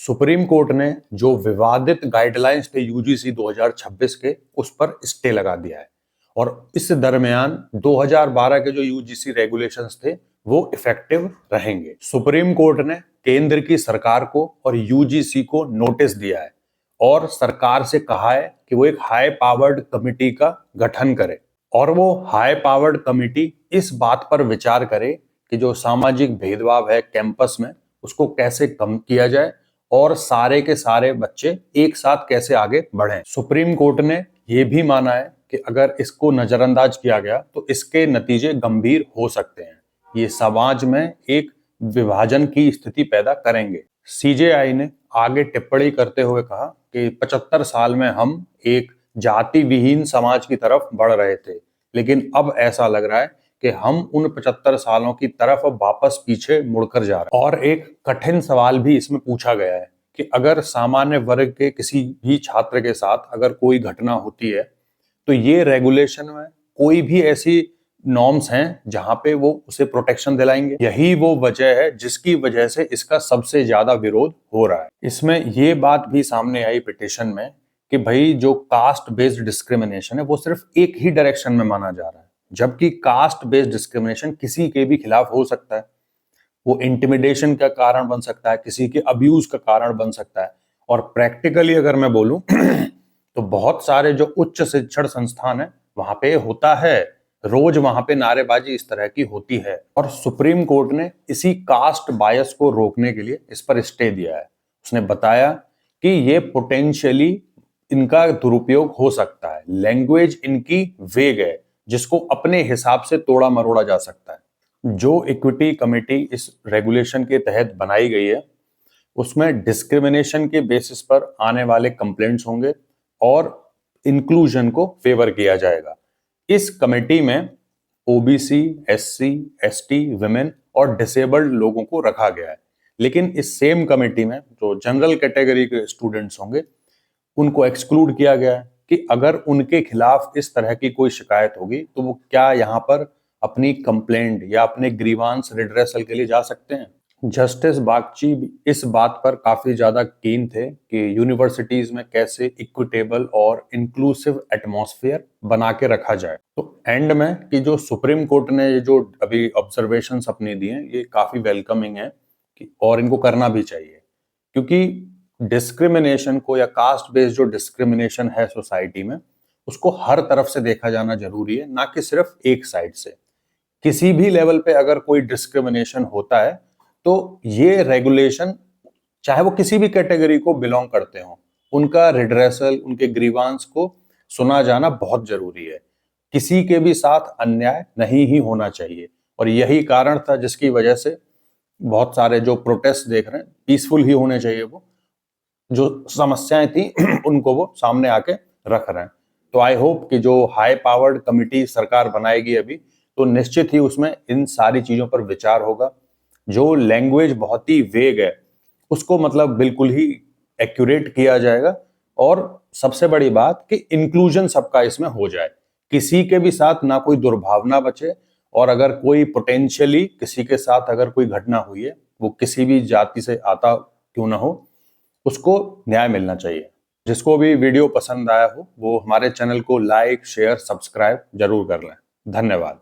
Supreme court ने जो विवादित गाइडलाइंस थे यूजीसी 2026 के, उस पर स्टे लगा दिया है और इस दरमियान 2012 के जो यूजीसी रेगुलेशंस थे वो इफेक्टिव रहेंगे। सुप्रीम कोर्ट ने केंद्र की सरकार को और यूजीसी को नोटिस दिया है और सरकार से कहा है कि वो एक हाई पावर्ड कमिटी का गठन करे और वो हाई पावर्ड कमिटी इस बात पर विचार करे कि जो सामाजिक भेदभाव है कैंपस में उसको कैसे कम किया जाए और सारे के सारे बच्चे एक साथ कैसे आगे बढ़ें। सुप्रीम कोर्ट ने यह भी माना है कि अगर इसको नजरअंदाज किया गया तो इसके नतीजे गंभीर हो सकते हैं। ये समाज में एक विभाजन की स्थिति पैदा करेंगे। सीजेआई ने आगे टिप्पणी करते हुए कहा कि 75 साल में हम एक जाति विहीन समाज की तरफ बढ़ रहे थे, लेकिन अब ऐसा लग रहा है कि हम उन 75 सालों की तरफ वापस पीछे मुड़कर जा रहे हैं। और एक कठिन सवाल भी इसमें पूछा गया है कि अगर सामान्य वर्ग के किसी भी छात्र के साथ अगर कोई घटना होती है तो ये रेगुलेशन में कोई भी ऐसी नॉर्म्स हैं जहां पे वो उसे प्रोटेक्शन दिलाएंगे। यही वो वजह है जिसकी वजह से इसका सबसे ज्यादा विरोध हो रहा है। इसमें ये बात भी सामने आई पिटीशन में कि भाई जो कास्ट बेस्ड डिस्क्रिमिनेशन है वो सिर्फ एक ही डायरेक्शन में माना जा रहा है, जबकि कास्ट बेस्ड डिस्क्रिमिनेशन किसी के भी खिलाफ हो सकता है। वो इंटिमिडेशन का कारण बन सकता है, किसी के अब्यूज का कारण बन सकता है। और प्रैक्टिकली अगर मैं बोलूं तो बहुत सारे जो उच्च शिक्षण संस्थान है वहां पे होता है, रोज वहां पे नारेबाजी इस तरह की होती है। और सुप्रीम कोर्ट ने इसी कास्ट बायस को रोकने के लिए इस पर स्टे दिया है। उसने बताया कि ये पोटेंशियली इनका दुरुपयोग हो सकता है। लैंग्वेज इनकी वेग है जिसको अपने हिसाब से तोड़ा मरोड़ा जा सकता है। जो इक्विटी कमेटी इस रेगुलेशन के तहत बनाई गई है उसमें डिस्क्रिमिनेशन के बेसिस पर आने वाले कंप्लेंट्स होंगे और इंक्लूजन को फेवर किया जाएगा। इस कमेटी में ओबीसी, एससी, एसटी, विमेन और डिसेबल्ड लोगों को रखा गया है। लेकिन इस सेम कमेटी में जो जनरल कैटेगरी के स्टूडेंट्स होंगे उनको एक्सक्लूड किया गया है कि अगर उनके खिलाफ इस तरह की कोई शिकायत होगी तो वो क्या यहाँ पर अपनी कंप्लेंट या अपने ग्रीवांस रिड्रेसल के लिए जा सकते हैं। जस्टिस बागची इस बात पर काफी ज्यादा कीन थे कि यूनिवर्सिटीज में कैसे इक्विटेबल और इंक्लूसिव एटमॉस्फेयर बना के रखा जाए। तो एंड में कि जो सुप्रीम कोर्ट ने जो अभी ऑब्जर्वेशंस अपनी दी हैं ये काफी वेलकमिंग है और इनको करना भी चाहिए, क्योंकि डिस्क्रिमिनेशन को या कास्ट बेस्ड जो डिस्क्रिमिनेशन है सोसाइटी में उसको हर तरफ से देखा जाना जरूरी है, ना कि सिर्फ एक साइड से। किसी भी लेवल पे अगर कोई डिस्क्रिमिनेशन होता है तो ये रेगुलेशन चाहे वो किसी भी कैटेगरी को बिलोंग करते हो उनका रिड्रेसल, उनके ग्रीवांस को सुना जाना बहुत जरूरी है। किसी के भी साथ अन्याय नहीं ही होना चाहिए और यही कारण था जिसकी वजह से बहुत सारे जो प्रोटेस्ट देख रहे हैं पीसफुल ही होने चाहिए, वो जो समस्याएं थी उनको वो सामने आके रख रहे हैं। तो आई होप कि जो हाई पावर्ड कमिटी सरकार बनाएगी अभी तो निश्चित ही उसमें इन सारी चीजों पर विचार होगा। जो लैंग्वेज बहुत ही वेग है उसको मतलब बिल्कुल ही एक्यूरेट किया जाएगा और सबसे बड़ी बात कि इंक्लूजन सबका इसमें हो जाए, किसी के भी साथ ना कोई दुर्भावना बचे। और अगर कोई पोटेंशियली किसी के साथ अगर कोई घटना हुई है वो किसी भी जाति से आता क्यों ना हो उसको न्याय मिलना चाहिए। जिसको भी वीडियो पसंद आया हो वो हमारे चैनल को लाइक, शेयर, सब्सक्राइब जरूर कर लें। धन्यवाद।